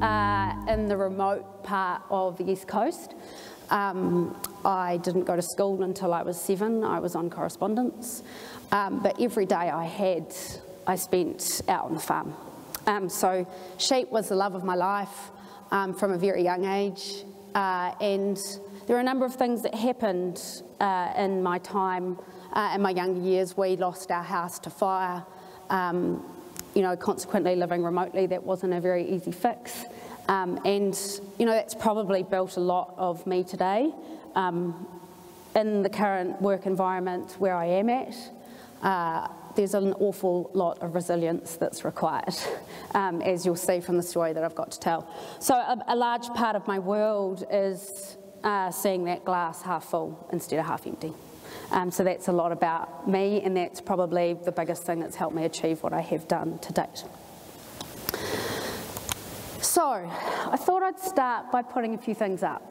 in the remote part of the East Coast. I didn't go to school until I was 7. I was on correspondence. But every day I spent out on the farm. So sheep was the love of my life from a very young age. And there are a number of things that happened in my time, in my younger years. We lost our house to fire. You know, consequently living remotely, that wasn't a very easy fix. And, you know, that's probably built a lot of me today. In the current work environment where I am at, there's an awful lot of resilience that's required, as you'll see from the story that I've got to tell. So a large part of my world is seeing that glass half full instead of half empty. So that's a lot about me, and that's probably the biggest thing that's helped me achieve what I have done to date. So I thought I'd start by putting a few things up.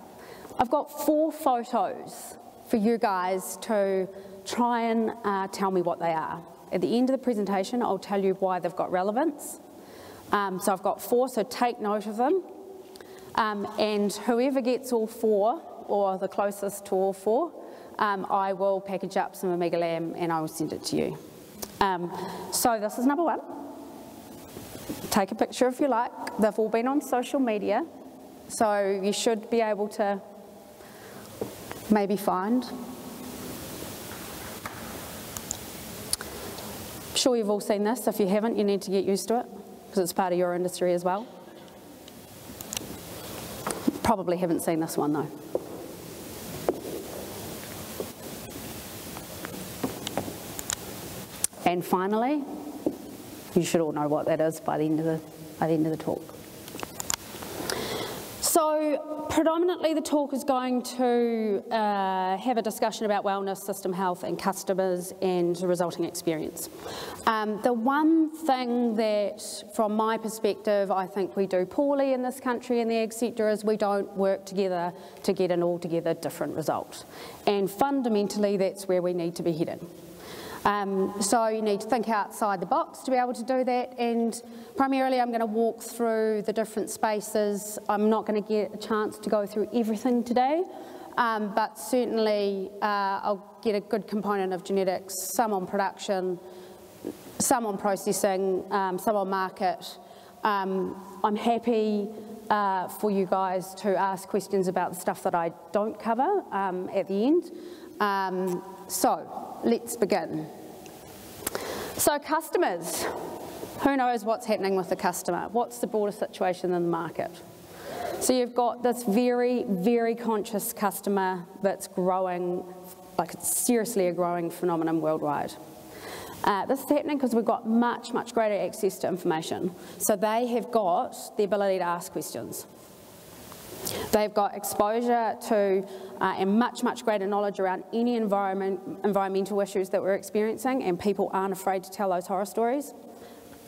I've got 4 photos for you guys to try and tell me what they are. At the end of the presentation, I'll tell you why they've got relevance. So I've got 4, so take note of them. And whoever gets all 4, or the closest to all 4, I will package up some omega lamb and I will send it to you. So this is number 1. Take a picture if you like. They've all been on social media, so you should be able to maybe find. I'm sure you've all seen this. If you haven't, you need to get used to it because it's part of your industry as well. Probably haven't seen this one though. And finally, you should all know what that is by the end of the talk. So predominantly the talk is going to have a discussion about wellness, system health and customers and the resulting experience. The one thing that, from my perspective, I think we do poorly in this country in the ag sector is we don't work together to get an altogether different result. And fundamentally that's where we need to be headed. So you need to think outside the box to be able to do that, and primarily I'm going to walk through the different spaces. I'm not going to get a chance to go through everything today, but certainly I'll get a good component of genetics, some on production, some on processing, some on market. I'm happy for you guys to ask questions about the stuff that I don't cover at the end. So let's begin. So customers, who knows what's happening with the customer? What's the broader situation in the market? So you've got this very, very conscious customer that's growing, like it's seriously a growing phenomenon worldwide. This is happening because we've got much, much greater access to information. So they have got the ability to ask questions. They've got exposure to and much, much greater knowledge around any environmental issues that we're experiencing, and people aren't afraid to tell those horror stories.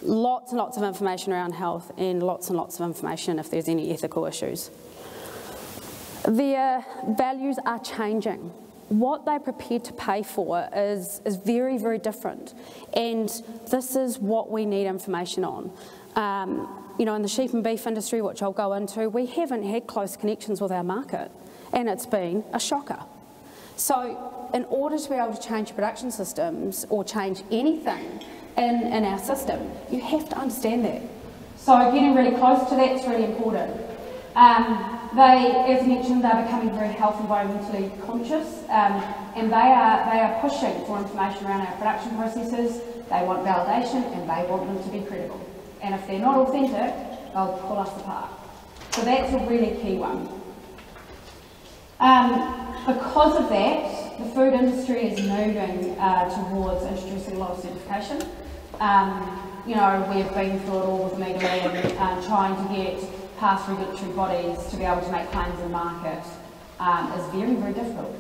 Lots and lots of information around health, and lots of information if there's any ethical issues. Their values are changing. What they're prepared to pay for is very, very different, and this is what we need information on. You know, in the sheep and beef industry, which I'll go into, we haven't had close connections with our market, and it's been a shocker. So in order to be able to change production systems or change anything in our system, you have to understand that. So getting really close to that is really important. As mentioned, they're becoming very health environmentally conscious, and they are pushing for information around our production processes. They want validation, and they want them to be credible. And if they're not authentic, they'll pull us apart. So that's a really key one. Because of that, the food industry is moving towards introducing a lot of certification. You know, we've been through it all with omega and trying to get past regulatory bodies to be able to make claims in the market is very, very difficult.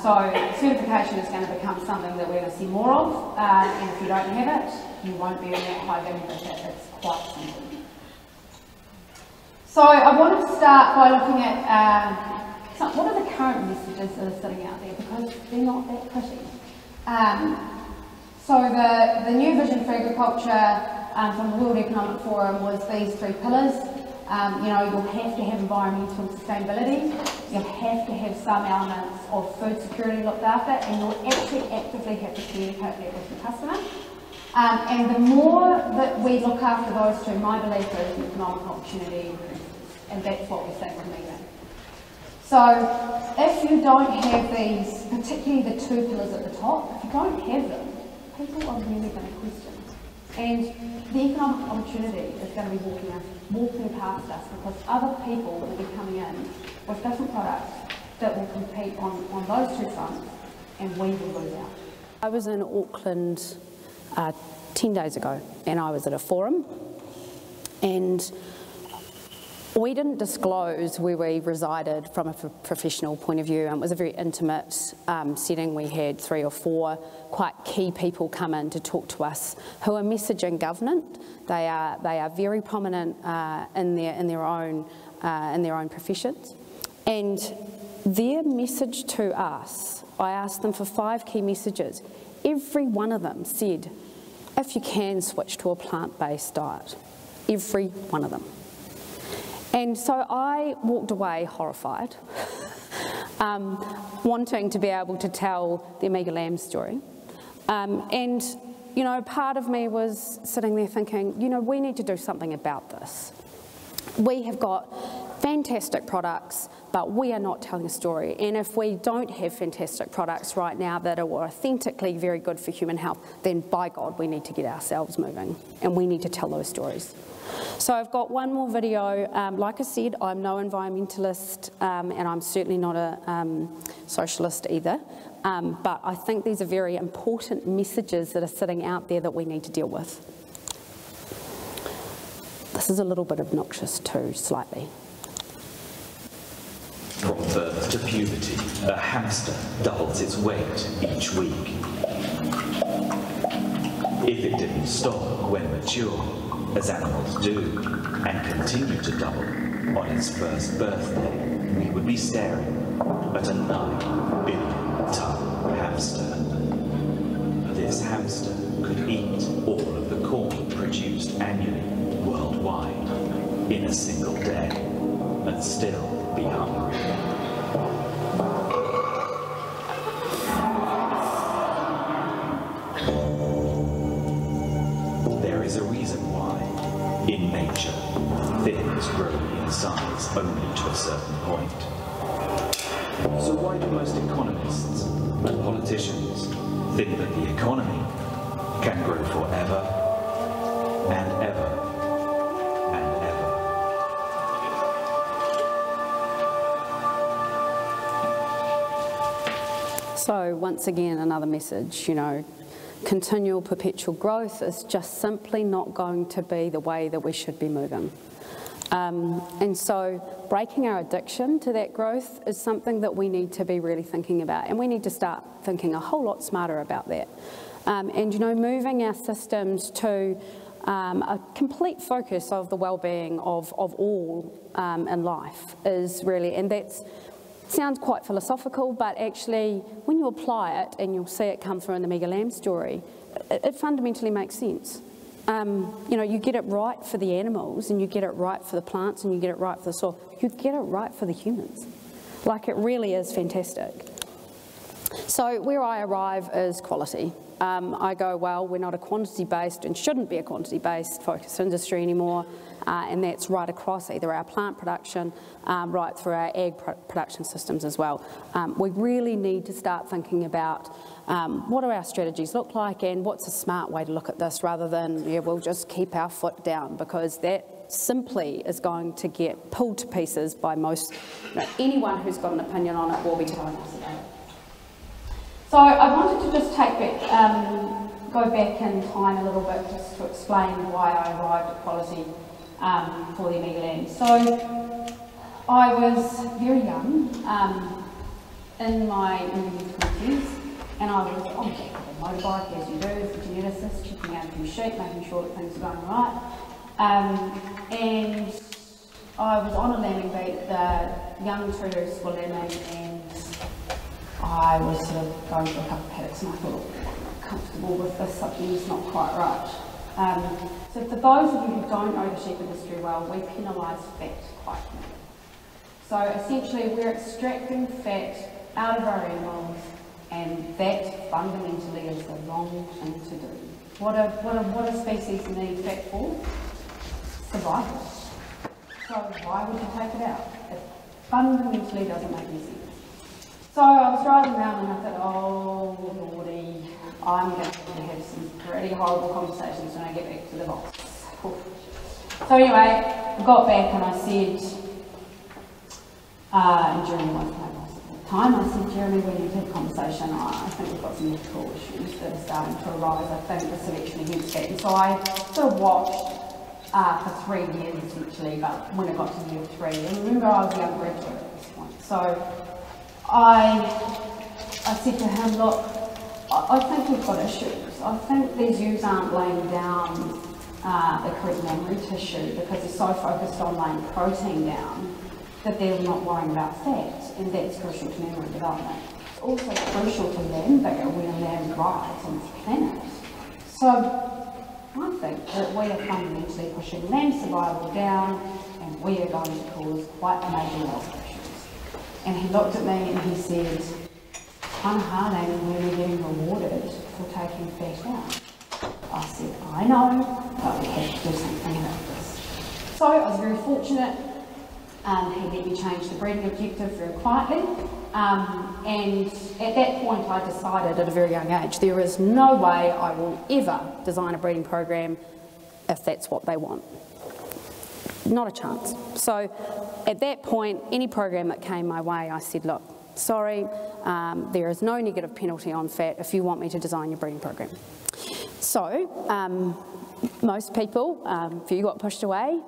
So certification is going to become something that we're going to see more of, and if you don't have it, you won't be in that high value business. It's quite simple. So I wanted to start by looking at what are the current messages that are sitting out there, because they're not that pretty. So the new vision for agriculture from the World Economic Forum was these 3 pillars: You know, you'll have to have environmental sustainability, you'll have to have some elements of food security looked after, and you'll actually actively have to communicate that with your customer. And the more that we look after those two, my belief is the economic opportunity increases, and that's what we're seeing with Megan. So if you don't have these, particularly the two pillars at the top, if you don't have them, people are really going to question. And the economic opportunity is going to be walking past us, because other people will be coming in with different products that will compete on those two fronts, and we will lose out. I was in Auckland 10 days ago, and I was at a forum, and we didn't disclose where we resided from a professional point of view. It was a very intimate setting. We had 3 or 4 quite key people come in to talk to us who are messaging government. They are very prominent in their own professions, and their message to us, I asked them for 5 key messages. Every one of them said, if you can, switch to a plant-based diet. Every one of them. And so I walked away horrified, wanting to be able to tell the Aimee lamb story. And, you know, part of me was sitting there thinking, you know, we need to do something about this. We have got fantastic products, but we are not telling a story. And if we don't have fantastic products right now that are authentically very good for human health, then by God, we need to get ourselves moving, and we need to tell those stories. So I've got one more video. Like I said, I'm no environmentalist, and I'm certainly not a socialist either. But I think these are very important messages that are sitting out there that we need to deal with. This is a little bit obnoxious too, slightly. From birth to puberty, a hamster doubles its weight each week. If it didn't stop when mature, as animals do, and continue to double on its first birthday, we would be staring at a 9 billion ton hamster. This hamster could eat all of the corn produced annually worldwide in a single day and still be hungry. There is a reason why, in nature, things grow in size only to a certain point. So why do most economists and politicians think that the economy can grow forever and ever and ever? So once again, another message, you know, continual perpetual growth is just simply not going to be the way that we should be moving. And so breaking our addiction to that growth is something that we need to be really thinking about, and we need to start thinking a whole lot smarter about that. And, you know, moving our systems to a complete focus of the well-being of all in life is really, and that sounds quite philosophical, but actually when you apply it, and you'll see it come through in the Aimee lamb story, it fundamentally makes sense. You know, you get it right for the animals, and you get it right for the plants, and you get it right for the soil. You get it right for the humans. Like, it really is fantastic. So where I arrive is quality. I go, well, we're not a quantity-based and shouldn't be a quantity-based focused industry anymore, and that's right across either our plant production, right through our ag production systems as well. We really need to start thinking about what do our strategies look like, and what's a smart way to look at this, rather than, yeah, we'll just keep our foot down, because that simply is going to get pulled to pieces by most, you know, anyone who's got an opinion on it will be telling us about it. So I wanted to just go back in time a little bit just to explain why I arrived at quality for the Aimee lamb. So I was very young, in my early 20s, and I was on the back of a motorbike, as you do as a geneticist, checking out a few sheep, making sure that things are going right. And I was on a lambing beat, the young treaters were lambing, and I was sort of going through a couple of paddocks, and I thought, I'm comfortable with this, something's not quite right. So for those of you who don't know the sheep industry well, we penalise fat quite heavily. So essentially we're extracting fat out of our animals, and that fundamentally is the wrong thing to do. What a species need fat for? Survival. So why would you take it out? It fundamentally doesn't make any sense. So I was driving around and I thought, oh lordy, I'm going to have some pretty horrible conversations when I get back to the box. So anyway, I got back and I said, and Jeremy wasn't home at the time, I said, Jeremy, we need to have a conversation. I think we've got some ethical issues that are starting to arise. I think the selection against that. And so I sort of watched for 3 years essentially, but when I got to year 3, and remember I was a young graduate at this point. So I said to him, look, I think we've got issues. I think these ewes aren't laying down the correct memory tissue because they're so focused on laying protein down that they're not worrying about fat, and that's crucial to memory development. It's also crucial to lamb vigor when a lamb thrives on this planet. So I think that we are fundamentally pushing lamb survival down, and we are going to cause quite major health issues. And he looked at me and he said, it's kind of hard, Amy, when we're getting rewarded for taking fat out. I said, I know, but we have to do something about this. So I was very fortunate. He let me change the breeding objective very quietly, and at that point I decided at a very young age there is no way I will ever design a breeding program if that's what they want. Not a chance. So at that point, any program that came my way, I said, look, sorry, there is no negative penalty on fat if you want me to design your breeding program. So most people, few got pushed away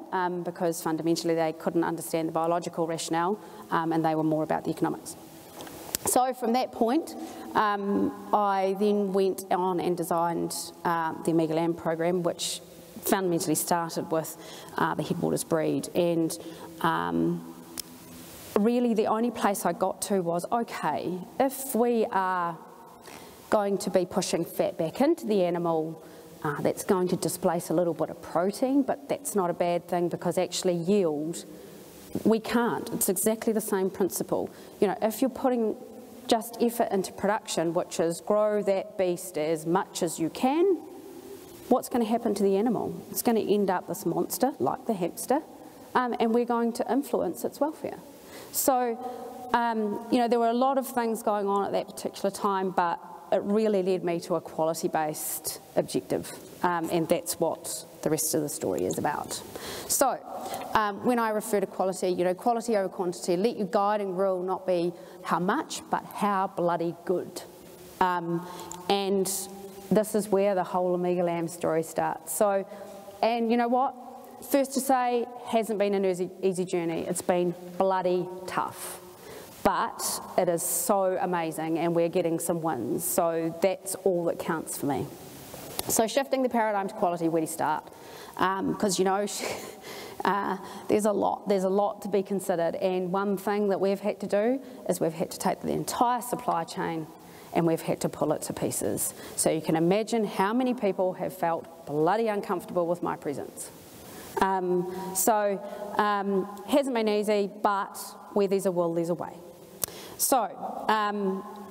because fundamentally they couldn't understand the biological rationale and they were more about the economics. So from that point, I then went on and designed the Omega Lamb program, which fundamentally started with the Headwaters breed. And really the only place I got to was, okay, if we are going to be pushing fat back into the animal, that's going to displace a little bit of protein, but that's not a bad thing because actually yield, we can't. It's exactly the same principle. You know, if you're putting just effort into production, which is grow that beast as much as you can, what's going to happen to the animal? It's going to end up this monster, like the hamster, and we're going to influence its welfare. So, you know, there were a lot of things going on at that particular time, but it really led me to a quality-based objective, and that's what the rest of the story is about. So, when I refer to quality, you know, quality over quantity, let your guiding rule not be how much, but how bloody good. And this is where the whole Omega Lamb story starts. So, and you know what? First to say, hasn't been an easy journey. It's been bloody tough. But it is so amazing and we're getting some wins. So that's all that counts for me. So shifting the paradigm to quality, where do you start? Because, you know, there's a lot to be considered. And one thing that we've had to do is we've had to take the entire supply chain and we've had to pull it to pieces. So you can imagine how many people have felt bloody uncomfortable with my presence. Hasn't been easy, but where there's a will, there's a way. So,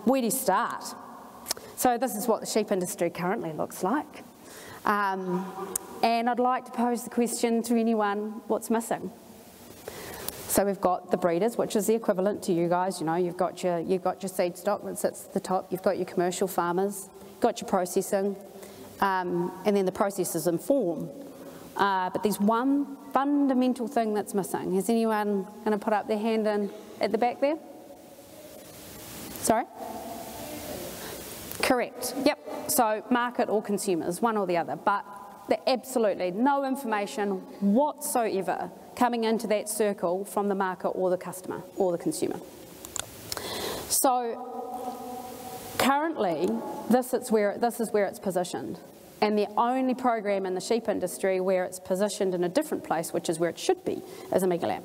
where do you start? So this is what the sheep industry currently looks like. And I'd like to pose the question to anyone, what's missing? So we've got the breeders, which is the equivalent to you guys, you know, you've got your seed stock that sits at the top, you've got your commercial farmers, you've got your processing, and then the processors inform. But there's one fundamental thing that's missing. Is anyone going to put up their hand in at the back there? Sorry? Correct. Yep. So market or consumers, one or the other. But absolutely no information whatsoever coming into that circle from the market or the customer or the consumer. So currently, this is where it's positioned. And the only program in the sheep industry where it's positioned in a different place, which is where it should be, is Omega Lamb.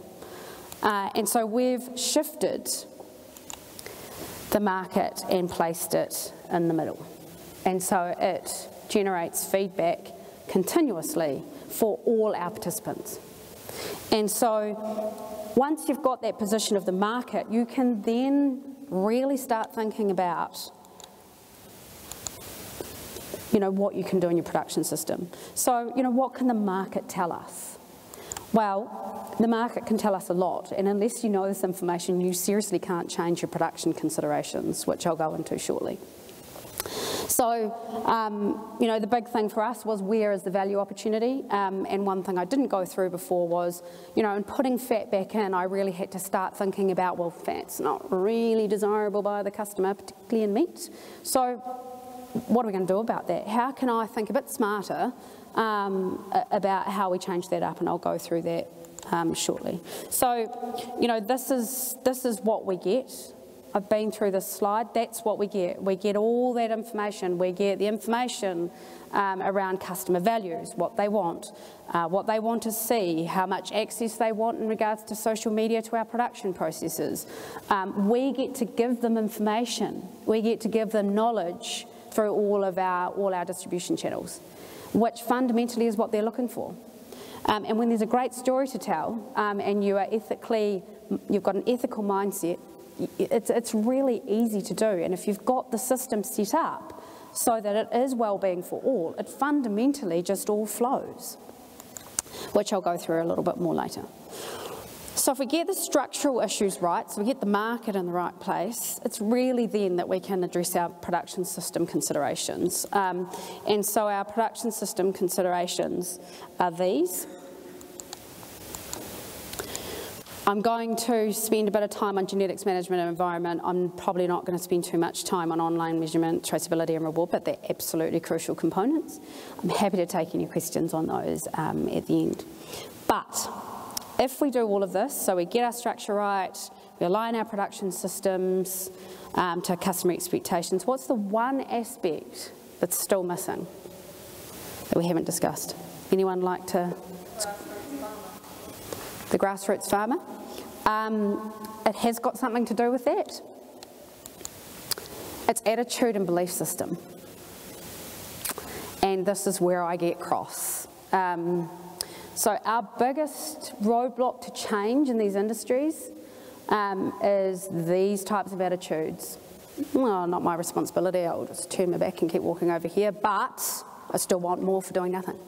And so we've shifted the market and placed it in the middle. And so it generates feedback continuously for all our participants. And so once you've got that position of the market, you can then really start thinking about, what you can do in your production system. So, what can the market tell us? Well, the market can tell us a lot, and unless you know this information, you seriously can't change your production considerations, which I'll go into shortly. So, the big thing for us was, where is the value opportunity? And one thing I didn't go through before was, in putting fat back in, I really had to start thinking about, well, fat's not really desirable by the customer, particularly in meat. So what are we going to do about that? How can I think a bit smarter about how we change that up? And I'll go through that shortly. So, this is what we get. I've been through this slide. That's what we get. We get all that information. We get the information around customer values, what they want to see, how much access they want in regards to social media to our production processes. We get to give them information. We get to give them knowledge through all our distribution channels, which fundamentally is what they're looking for. And when there's a great story to tell, and you've got an ethical mindset, it's really easy to do. And if you've got the system set up so that it is well-being for all, it fundamentally just all flows, which I'll go through a little bit more later. So if we get the structural issues right, so we get the market in the right place, it's really then that we can address our production system considerations. And so our production system considerations are these. I'm going to spend a bit of time on genetics management and environment. I'm probably not going to spend too much time on online measurement, traceability and reward, but they're absolutely crucial components. I'm happy to take any questions on those at the end. But if we do all of this, so we get our structure right, we align our production systems to customer expectations, what's the one aspect that's still missing that we haven't discussed? Anyone like to? The grassroots farmer. It has got something to do with that. It's attitude and belief system. And this is where I get cross. So our biggest roadblock to change in these industries is these types of attitudes. Well, not my responsibility, I'll just turn my back and keep walking over here, but I still want more for doing nothing.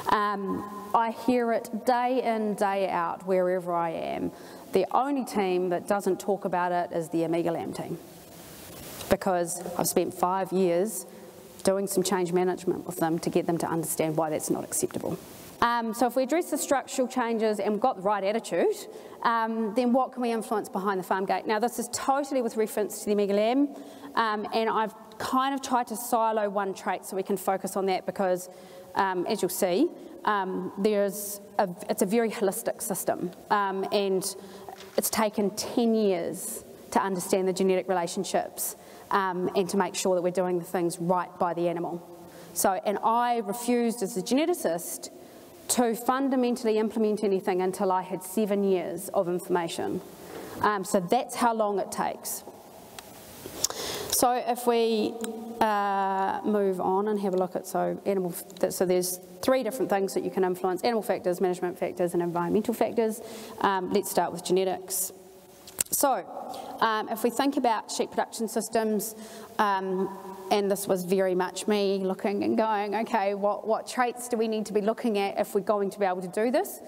I hear it day in, day out, wherever I am. The only team that doesn't talk about it is the Aimee Lamb team, because I've spent 5 years doing some change management with them to get them to understand why that's not acceptable. So if we address the structural changes and we've got the right attitude, then what can we influence behind the farm gate? Now this is totally with reference to the Aimee Lamb, and I've kind of tried to silo one trait so we can focus on that, because as you'll see, it's a very holistic system, and it's taken 10 years to understand the genetic relationships and to make sure that we're doing the things right by the animal. So, and I refused as a geneticist to fundamentally implement anything until I had 7 years of information. So that's how long it takes. So if we move on and have a look at, so there's 3 different things that you can influence: animal factors, management factors and environmental factors. Let's start with genetics. So if we think about sheep production systems, and this was very much me looking and going, okay, what traits do we need to be looking at if we're going to be able to do this?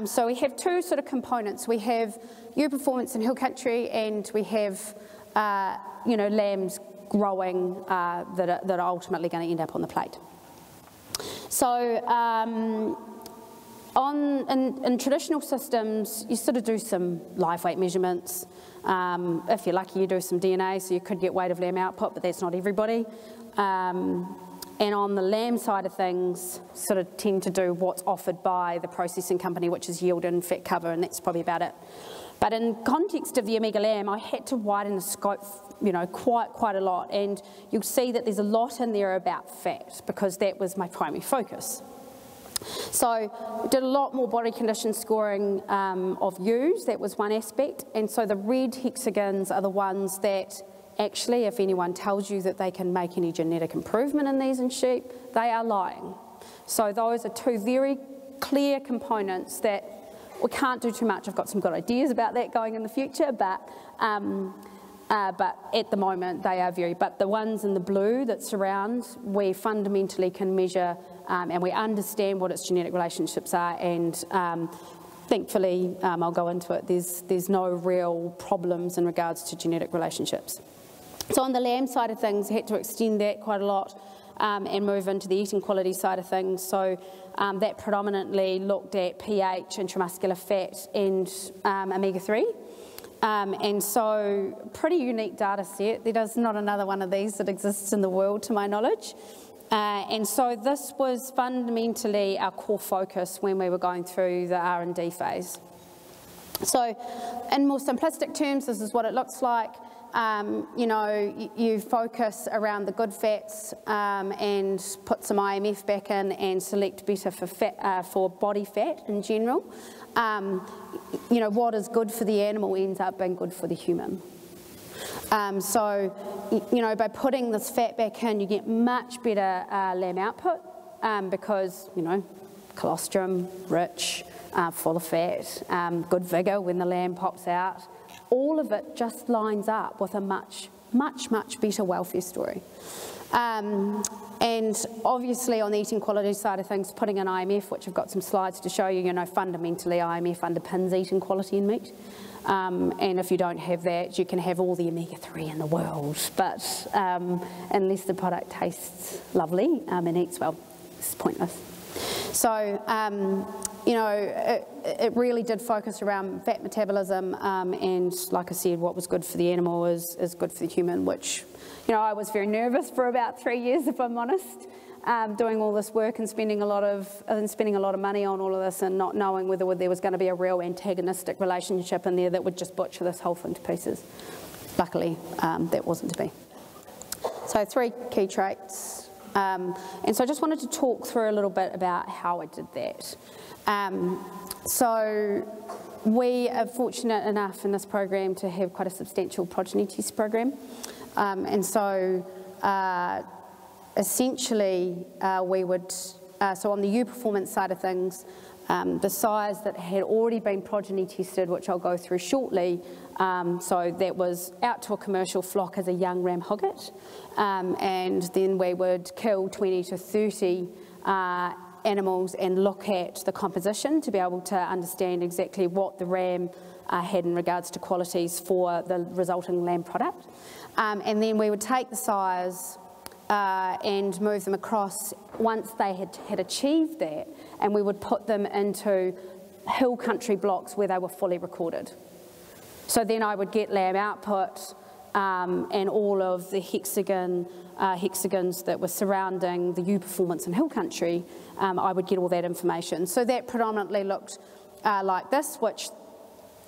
So we have 2 sort of components. We have ewe performance in hill country, and we have lambs growing that are ultimately going to end up on the plate. So in traditional systems, you sort of do some live weight measurements. If you're lucky, you do some DNA, so you could get weight of lamb output, but that's not everybody. And on the lamb side of things, sort of tend to do what's offered by the processing company, which is yield and fat cover, and that's probably about it. But in context of the Aimee lamb, I had to widen the scope, quite a lot, and you'll see that there's a lot in there about fat, because that was my primary focus. So did a lot more body condition scoring of ewes. That was one aspect, and so the red hexagons are the ones that actually, if anyone tells you that they can make any genetic improvement in these in sheep, they are lying. So those are two very clear components that we can't do too much. I've got some good ideas about that going in the future, but at the moment they are but the ones in the blue that surround, we fundamentally can measure and we understand what its genetic relationships are, and thankfully, I'll go into it, there's no real problems in regards to genetic relationships. So on the lamb side of things, I had to extend that quite a lot and move into the eating quality side of things. So that predominantly looked at pH, intramuscular fat, and omega-3. And so pretty unique data set. There's not another one of these that exists in the world to my knowledge. And so this was fundamentally our core focus when we were going through the R&D phase. So in more simplistic terms, this is what it looks like. You know, you focus around the good fats and put some IMF back in and select better for fat, for body fat in general. You know, what is good for the animal ends up being good for the human. So, you know, by putting this fat back in, you get much better lamb output because, you know, colostrum, rich, full of fat, good vigour when the lamb pops out. All of it just lines up with a much better welfare story. And obviously on the eating quality side of things, putting in IMF, which I've got some slides to show you, you know, fundamentally IMF underpins eating quality in meat. And if you don't have that, you can have all the omega-3 in the world, but unless the product tastes lovely and eats well, it's pointless. So, you know, it really did focus around fat metabolism, and like I said, what was good for the animal is good for the human, which, you know, I was very nervous for about 3 years, if I'm honest, doing all this work and spending a lot of money on all of this and not knowing whether there was going to be a real antagonistic relationship in there that would just butcher this whole thing to pieces. Luckily, that wasn't to be. So 3 key traits. And so I just wanted to talk through a little bit about how I did that. So we are fortunate enough in this program to have quite a substantial progeny test program. And so essentially we would, so on the ewe performance side of things, the sires that had already been progeny tested, which I'll go through shortly, so that was out to a commercial flock as a young ram hogget, and then we would kill 20 to 30 animals and look at the composition to be able to understand exactly what the ram had in regards to qualities for the resulting lamb product. And then we would take the sires and move them across once they had achieved that, and we would put them into hill country blocks where they were fully recorded. So then I would get lamb output and all of the hexagons that were surrounding the ewe performance in hill country, I would get all that information. So that predominantly looked like this, which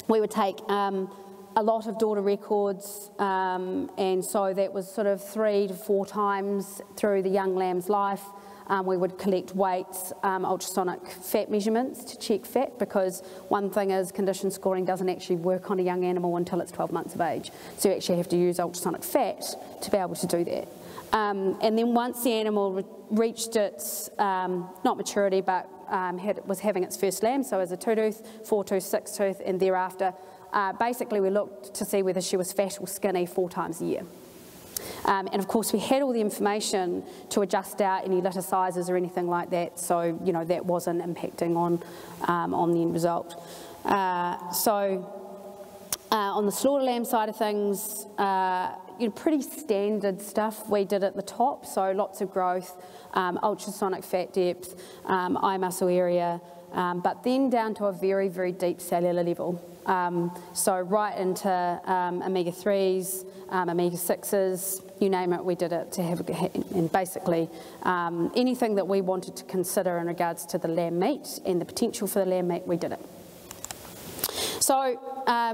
we would take a lot of daughter records, and so that was sort of 3 to 4 times through the young lamb's life. We would collect weights, ultrasonic fat measurements to check fat, because one thing is condition scoring doesn't actually work on a young animal until it's 12 months of age. So you actually have to use ultrasonic fat to be able to do that. And then once the animal reached its, not maturity, but was having its first lamb, so as a 2-tooth, 4-tooth, 6-tooth, and thereafter, basically we looked to see whether she was fat or skinny 4 times a year. And of course we had all the information to adjust out any litter sizes or anything like that, so you know that wasn't impacting on the end result. On the slaughter lamb side of things, you know, pretty standard stuff we did at the top, so lots of growth, ultrasonic fat depth, eye muscle area, but then down to a very, very deep cellular level. So right into omega-3s, omega-6s, you name it, we did it to have, and basically anything that we wanted to consider in regards to the lamb meat and the potential for the lamb meat, we did it. So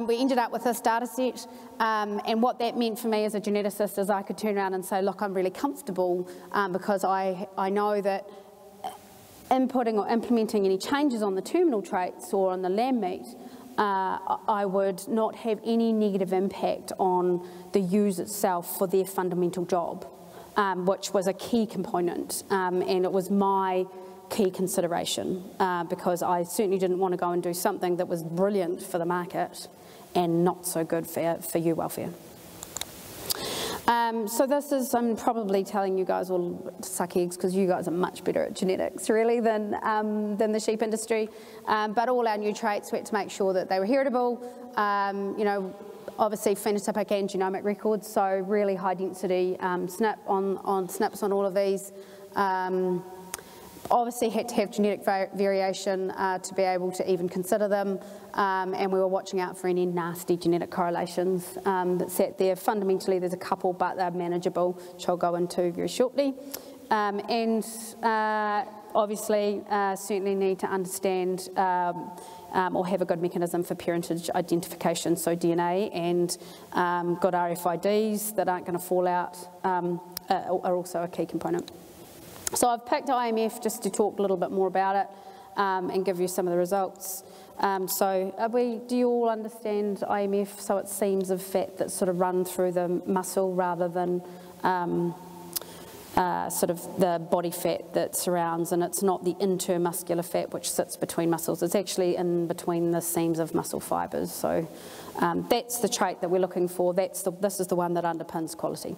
we ended up with this data set, and what that meant for me as a geneticist is I could turn around and say, look, I'm really comfortable because I know that inputting or implementing any changes on the terminal traits or on the lamb meat, I would not have any negative impact on the ewes itself for their fundamental job, which was a key component, and it was my key consideration, because I certainly didn't want to go and do something that was brilliant for the market and not so good for you welfare. So this is, I'm probably telling you guys all to suck eggs because you guys are much better at genetics really than the sheep industry, but all our new traits, we had to make sure that they were heritable, you know, obviously phenotypic and genomic records, so really high density SNPs on all of these. Obviously had to have genetic variation to be able to even consider them, and we were watching out for any nasty genetic correlations that sat there. Fundamentally there's a couple, but they're manageable, which I'll go into very shortly. And obviously certainly need to understand or have a good mechanism for parentage identification, so DNA and good RFIDs that aren't going to fall out are also a key component. So I've picked IMF just to talk a little bit more about it and give you some of the results. So do you all understand IMF? So it's seams of fat that sort of run through the muscle rather than sort of the body fat that surrounds, and it's not the intermuscular fat which sits between muscles. It's actually in between the seams of muscle fibres. So that's the trait that we're looking for. This is the one that underpins quality.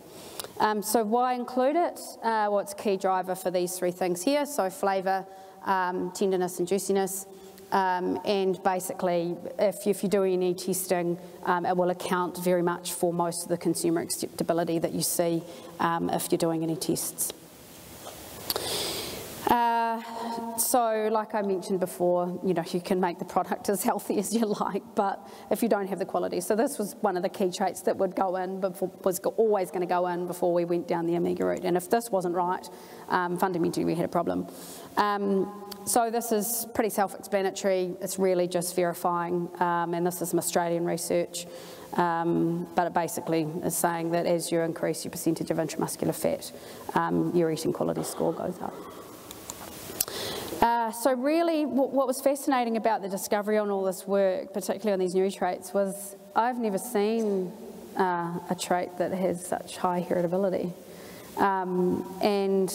So why include it? Well, it's a key driver for these three things here. So flavour, tenderness and juiciness. And basically, if you're doing any testing, it will account very much for most of the consumer acceptability that you see if you're doing any tests. So like I mentioned before, you know, you can make the product as healthy as you like, but if you don't have the quality. So this was one of the key traits that would go in, was always going to go in before we went down the Omega route. And if this wasn't right, fundamentally we had a problem. So this is pretty self-explanatory. It's really just verifying, and this is some Australian research, but it basically is saying that as you increase your percentage of intramuscular fat, your eating quality score goes up. So really what was fascinating about the discovery on all this work, particularly on these new traits, was I've never seen a trait that has such high heritability. And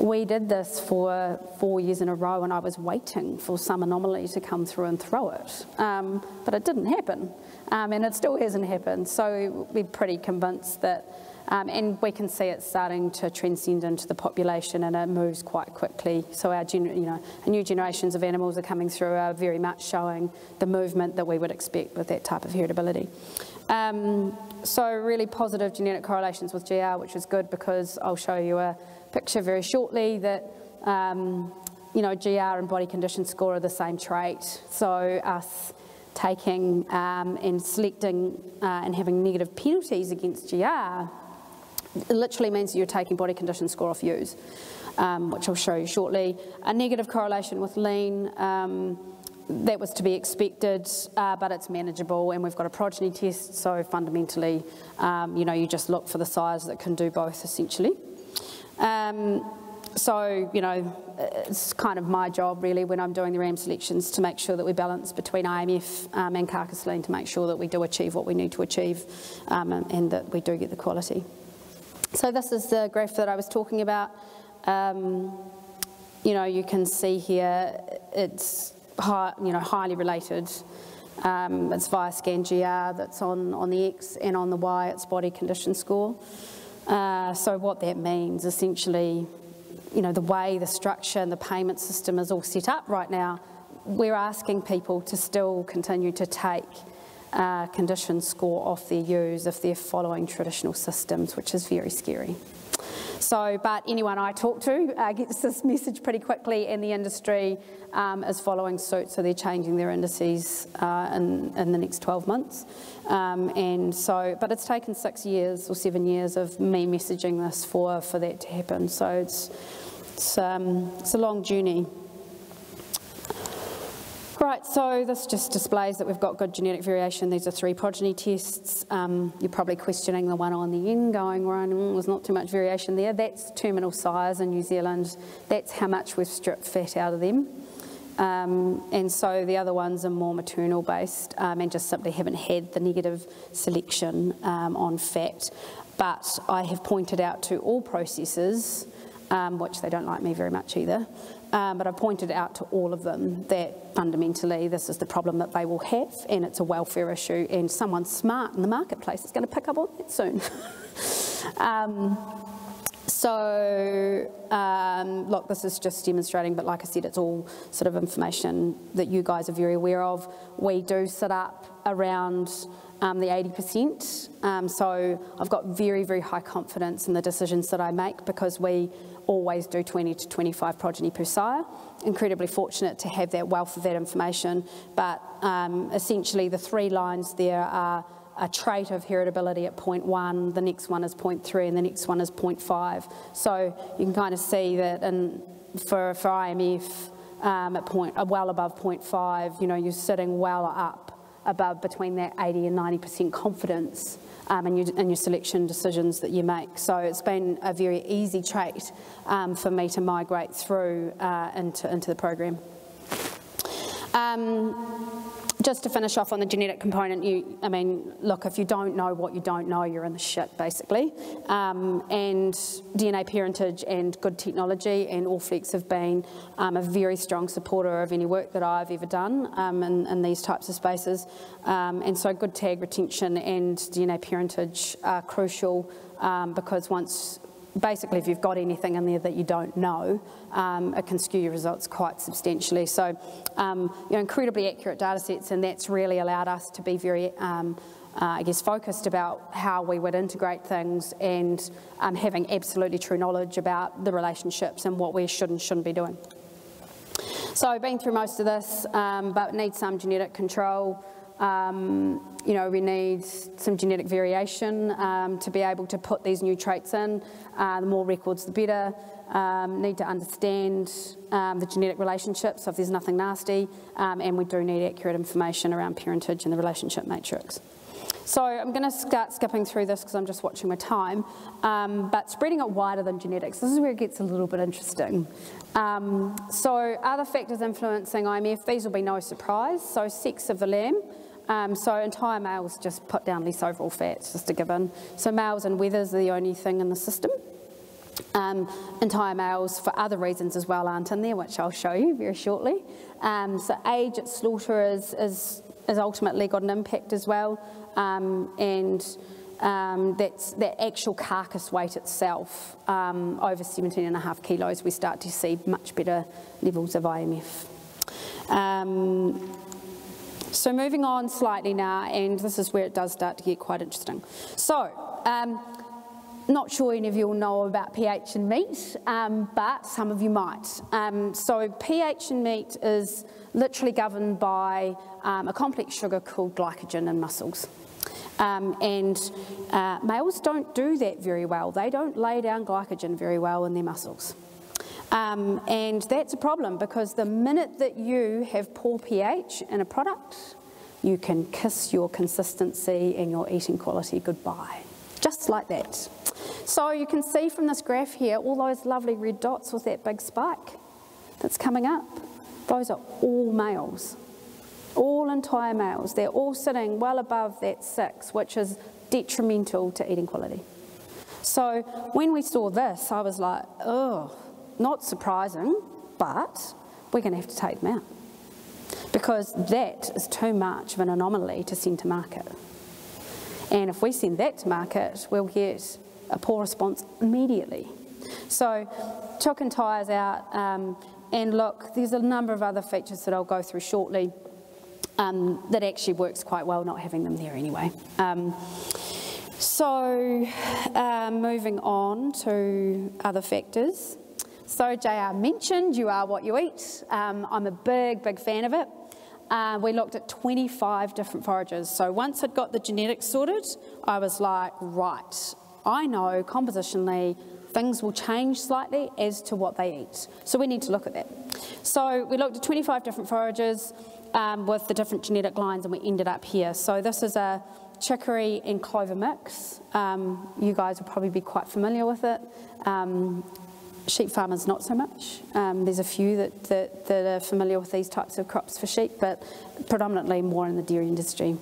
we did this for 4 years in a row, and I was waiting for some anomaly to come through and throw it. But it didn't happen, and it still hasn't happened. So we're pretty convinced that, and we can see it starting to transcend into the population, and it moves quite quickly. So our new generations of animals are coming through are very much showing the movement that we would expect with that type of heritability. So really positive genetic correlations with GR, which is good because I'll show you a picture very shortly that you know, GR and body condition score are the same trait. So us taking and selecting and having negative penalties against GR, it literally means that you're taking body condition score off U's, which I'll show you shortly. A negative correlation with lean, that was to be expected, but it's manageable, and we've got a progeny test, so fundamentally, you know, you just look for the size that can do both, essentially. So, you know, it's kind of my job, really, when I'm doing the RAM selections, to make sure that we balance between IMF and carcass lean to make sure that we do achieve what we need to achieve, and that we do get the quality. So this is the graph that I was talking about. You know, you can see here it's highly related. It's via scan GR that's on the X, and on the Y it's body condition score. So what that means, essentially, you know, the way the structure and the payment system is all set up right now, we're asking people to still continue to take condition score off their U's if they're following traditional systems, which is very scary. So, but anyone I talk to gets this message pretty quickly, and the industry is following suit, so they're changing their indices in the next 12 months. And so, but it's taken 6 years or 7 years of me messaging this for that to happen. So it's a long journey. Right, so this just displays that we've got good genetic variation. These are 3 progeny tests. You're probably questioning the one on the end, going, well, there's not too much variation there. That's terminal size in New Zealand. That's how much we've stripped fat out of them. And so the other ones are more maternal based, and just simply haven't had the negative selection on fat. But I have pointed out to all processors, which they don't like me very much either, but I pointed out to all of them that fundamentally this is the problem that they will have, and it's a welfare issue, and someone smart in the marketplace is going to pick up on that soon. Look, this is just demonstrating, but like I said, it's all sort of information that you guys are very aware of. We do sit up around the 80%, so I've got very, very high confidence in the decisions that I make, because we always do 20 to 25 progeny per sire. Incredibly fortunate to have that wealth of that information, but essentially the 3 lines there are a trait of heritability at 0.1, the next one is 0.3, and the next one is 0.5. So you can kind of see that for IMF at well above 0.5, you know, you're sitting well up above between that 80 and 90% confidence in your selection decisions that you make. So it's been a very easy trait for me to migrate through into the program. Just to finish off on the genetic component, I mean, look, if you don't know what you don't know, you're in the shit, basically. And DNA parentage and good technology and Allflex have been a very strong supporter of any work that I've ever done in these types of spaces. And so good tag retention and DNA parentage are crucial, because basically, if you've got anything in there that you don't know, it can skew your results quite substantially. So, you know, incredibly accurate data sets, and that's really allowed us to be very, I guess, focused about how we would integrate things, and having absolutely true knowledge about the relationships and what we should and shouldn't be doing. So I've been through most of this, but need some genetic control. You know, we need some genetic variation to be able to put these new traits in. The more records, the better. Need to understand the genetic relationships, so if there's nothing nasty, and we do need accurate information around parentage and the relationship matrix. So I'm going to start skipping through this because I'm just watching my time, but spreading it wider than genetics, this is where it gets a little bit interesting. So other factors influencing IMF, these will be no surprise. So sex of the lamb. So entire males just put down less overall fat, it's just a given. So males and wethers are the only thing in the system. Entire males for other reasons as well aren't in there, which I'll show you very shortly. So age at slaughter is ultimately got an impact as well, and that's that actual carcass weight itself, over 17.5 kilos, we start to see much better levels of IMF. So moving on slightly now, and this is where it does start to get quite interesting. So, not sure any of you will know about pH in meat, but some of you might. So pH in meat is literally governed by a complex sugar called glycogen in muscles. Males don't do that very well. They don't lay down glycogen very well in their muscles. And that's a problem, because the minute that you have poor pH in a product, you can kiss your consistency and your eating quality goodbye. Just like that. So you can see from this graph here, all those lovely red dots with that big spike that's coming up. Those are all males, all entire males. They're all sitting well above that 6, which is detrimental to eating quality. So when we saw this, I was like, oh, not surprising, but we're going to have to take them out, because that is too much of an anomaly to send to market. And if we send that to market, we'll get a poor response immediately. So took entires out, and look, there's a number of other features that I'll go through shortly that actually works quite well not having them there anyway. Moving on to other factors. So JR mentioned you are what you eat. I'm a big fan of it. We looked at 25 different forages. So once I'd got the genetics sorted, I was like, right, I know compositionally things will change slightly as to what they eat. So we need to look at that. So we looked at 25 different forages with the different genetic lines, and we ended up here. So this is a chicory and clover mix. You guys will probably be quite familiar with it. Sheep farmers not so much. There's a few that are familiar with these types of crops for sheep, but predominantly more in the dairy industry.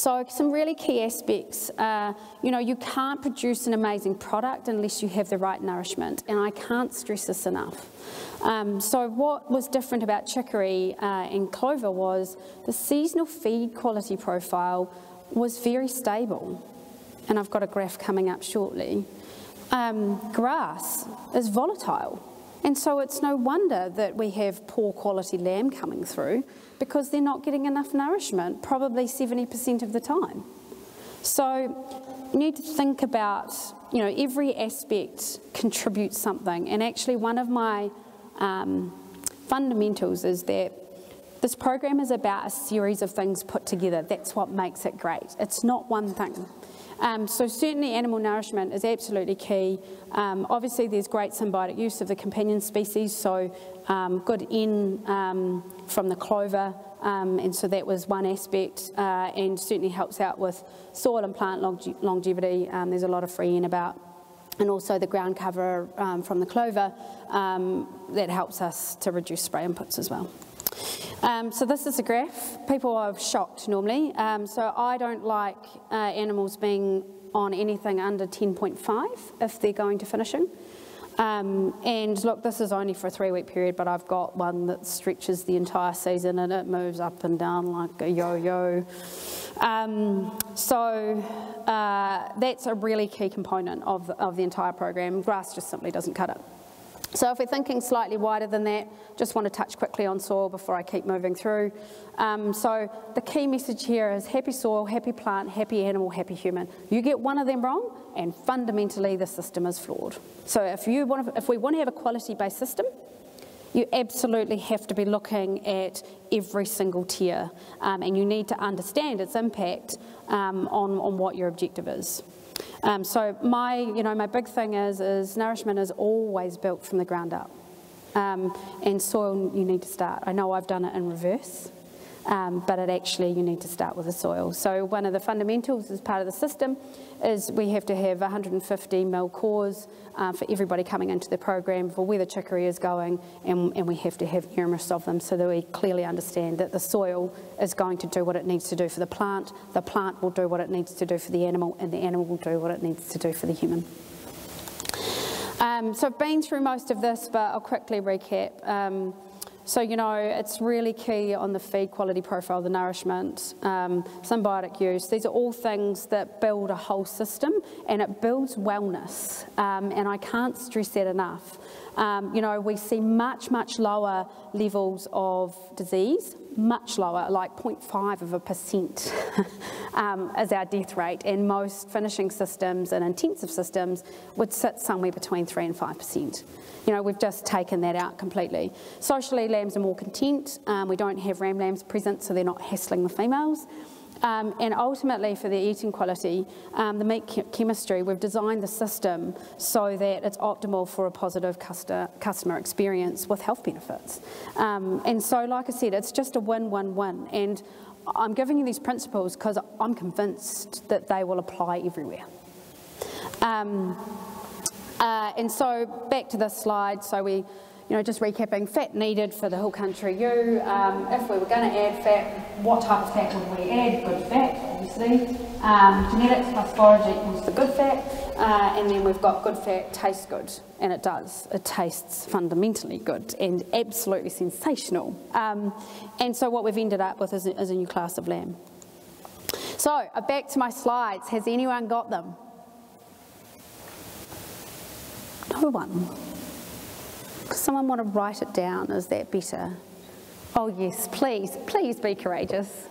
So some really key aspects, you know, you can't produce an amazing product unless you have the right nourishment, and I can't stress this enough. So what was different about chicory and clover was the seasonal feed quality profile was very stable, and I've got a graph coming up shortly. Grass is volatile, and so it's no wonder that we have poor quality lamb coming through, because they're not getting enough nourishment, probably 70% of the time. So you need to think about, you know, every aspect contributes something, and actually one of my fundamentals is that this program is about a series of things put together. That's what makes it great. It's not one thing. So certainly animal nourishment is absolutely key. Obviously there's great symbiotic use of the companion species, so good N from the clover, and so that was one aspect, and certainly helps out with soil and plant longevity. There's a lot of free N about, and also the ground cover from the clover, that helps us to reduce spray inputs as well. So this is a graph. People are shocked normally. So I don't like animals being on anything under 10.5 if they're going to finishing. And look, this is only for a 3-week period, but I've got one that stretches the entire season and it moves up and down like a yo-yo. So that's a really key component of the entire program. Grass just simply doesn't cut it. So if we're thinking slightly wider than that, just want to touch quickly on soil before I keep moving through. So the key message here is happy soil, happy plant, happy animal, happy human. You get one of them wrong, and fundamentally the system is flawed. So if we want to have a quality-based system, you absolutely have to be looking at every single tier, and you need to understand its impact on what your objective is. So my big thing is nourishment is always built from the ground up, and soil you need to start. I know I've done it in reverse, but you need to start with the soil. So one of the fundamentals as part of the system is we have to have 150 mil cores for everybody coming into the program for where the chicory is going, and we have to have numerous of them so that we clearly understand that the soil is going to do what it needs to do for the plant will do what it needs to do for the animal, and the animal will do what it needs to do for the human. So I've been through most of this, but I'll quickly recap. So, you know, it's really key on the feed quality profile, the nourishment, symbiotic use. These are all things that build a whole system, and it builds wellness, and I can't stress that enough. You know, we see much, much lower levels of disease, much lower, like 0.5% is our death rate, and most finishing systems and intensive systems would sit somewhere between 3 and 5%. You know, we've just taken that out completely. Socially, lambs are more content. We don't have ram lambs present, so they're not hassling the females. And ultimately, for the eating quality, the meat chemistry, we've designed the system so that it's optimal for a positive customer experience with health benefits. And so, like I said, it's just a win-win-win. And I'm giving you these principles because I'm convinced that they will apply everywhere. And so back to this slide, so we, you know, just recapping, fat needed for the whole country. If we were going to add fat, what type of fat would we add? Good fat, obviously. Genetics plus forage equals the good fat, and then we've got good fat tastes good, and it does. It tastes fundamentally good and absolutely sensational. And so what we've ended up with is a new class of lamb. So back to my slides. Has anyone got them? No one. Does someone want to write it down? Is that better? Oh yes, please, please be courageous.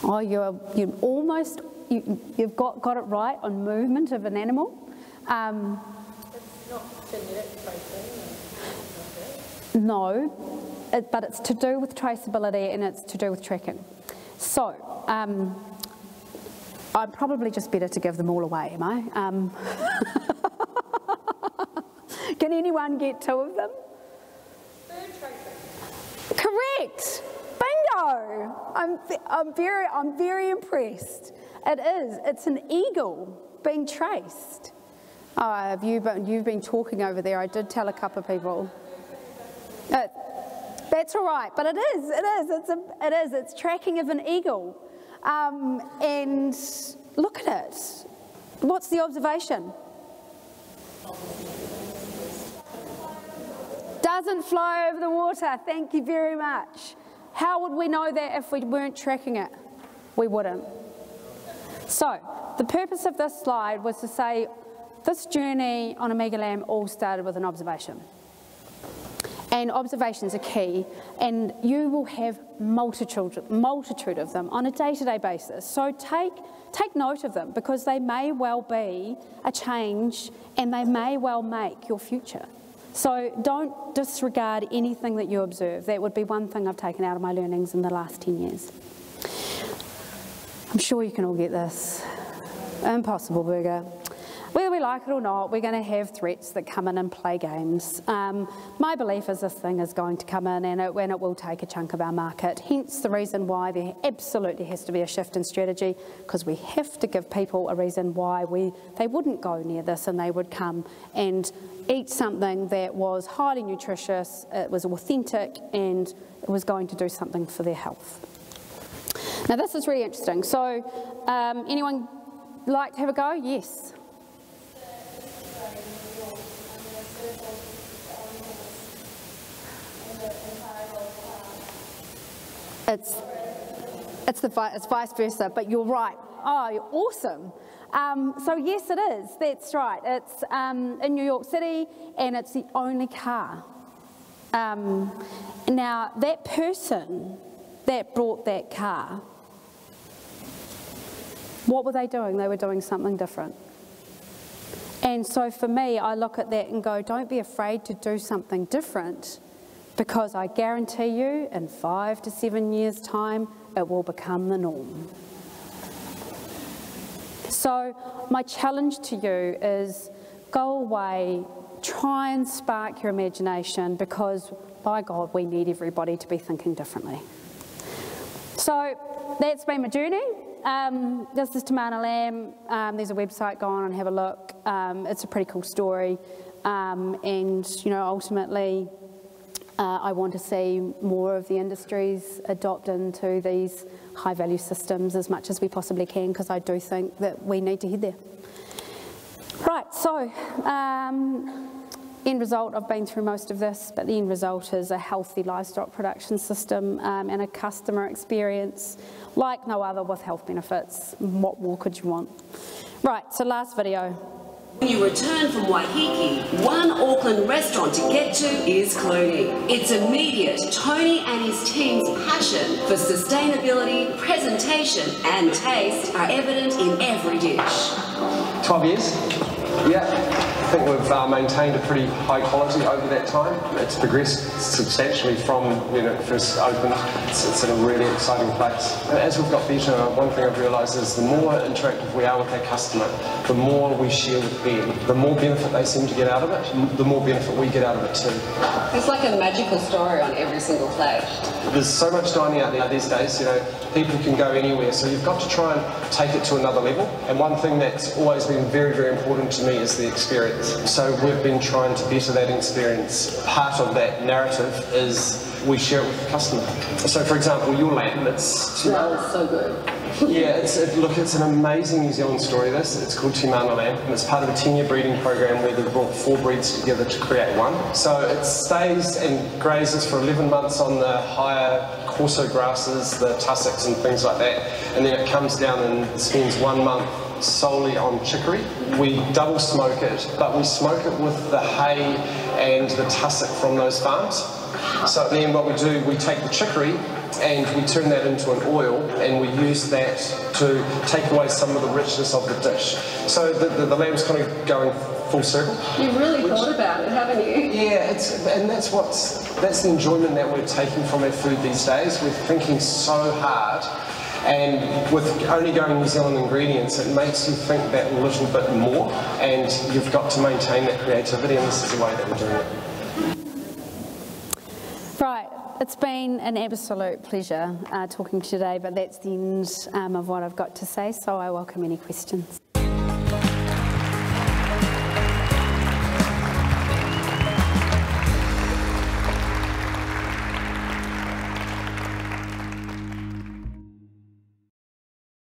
Oh, you've got it right on movement of an animal. It's not genetic tracing. No, but it's to do with traceability and it's to do with tracking. So. I'm probably just better to give them all away, am I? Can anyone get 2 of them? Bird tracing. Correct. Bingo. I'm very impressed. It is. It's an eagle being traced. Oh, you've been talking over there. I did tell a couple of people. That's all right, but it is. It's tracking of an eagle. And look at it. What's the observation? Doesn't fly over the water. Thank you very much. How would we know that if we weren't tracking it? We wouldn't. So, the purpose of this slide was to say this journey on Omega Lamb all started with an observation. And observations are key, and you will have multitude of them on a day-to-day basis. So take note of them, because they may well be a change and they may well make your future. So don't disregard anything that you observe. That would be one thing I've taken out of my learnings in the last 10 years. I'm sure you can all get this. Impossible Burger. Whether we like it or not, we're going to have threats that come in and play games. My belief is this thing is going to come in and it will take a chunk of our market. Hence the reason why there absolutely has to be a shift in strategy, because we have to give people a reason why they wouldn't go near this and they would come and eat something that was highly nutritious, it was authentic, and it was going to do something for their health. Now this is really interesting. So anyone like to have a go? Yes. It's vice versa, but you're right. Oh, you're awesome. So yes, it is. That's right. It's in New York City, and it's the only car. Now, that person that brought that car, what were they doing? They were doing something different. And so for me, I look at that and go, don't be afraid to do something different, because I guarantee you in 5 to 7 years' time, it will become the norm. So my challenge to you is go away, try and spark your imagination, because by God, we need everybody to be thinking differently. So that's been my journey. This is Tamana Lamb. There's a website, go on and have a look. It's a pretty cool story. And, you know, ultimately, I want to see more of the industries adopt into these high-value systems as much as we possibly can, because I do think that we need to head there. Right, so end result, I've been through most of this, but the end result is a healthy livestock production system and a customer experience like no other, with health benefits. What more could you want? Right, so last video. When you return from Waiheke, one Auckland restaurant to get to is Clooney. It's immediate. Tony and his team's passion for sustainability, presentation and taste are evident in every dish. 12 years. Yeah. I think we've maintained a pretty high quality over that time. It's progressed substantially from when it first opened. It's in a really exciting place. And as we've got better, one thing I've realised is the more interactive we are with our customer, the more we share with them, the more benefit they seem to get out of it, the more benefit we get out of it too. It's like a magical story on every single plate. There's so much dining out there these days, you know, people can go anywhere, so you've got to try and take it to another level. And one thing that's always been very, very important to me is the experience. So we've been trying to better that experience. Part of that narrative is we share it with the customer. So for example, your lamb, it's so good. Yeah, it's an amazing New Zealand story, this. It's called Te Mana Lamb, and it's part of a 10-year breeding program where they've brought 4 breeds together to create one. So it stays and grazes for 11 months on the higher coarser grasses, the tussocks and things like that, and then it comes down and spends 1 month solely on chicory. We double smoke it, but we smoke it with the hay and the tussock from those farms. So then what we do, we take the chicory and we turn that into an oil, and we use that to take away some of the richness of the dish. So the lamb's kind of going full circle. You've really thought about it, haven't you? Yeah, that's the enjoyment that we're taking from our food these days. We're thinking so hard, and with only going New Zealand ingredients, it makes you think that little bit more, and you've got to maintain that creativity, and this is the way that we're doing it. Right, it's been an absolute pleasure talking to you today, but that's the end of what I've got to say, so I welcome any questions.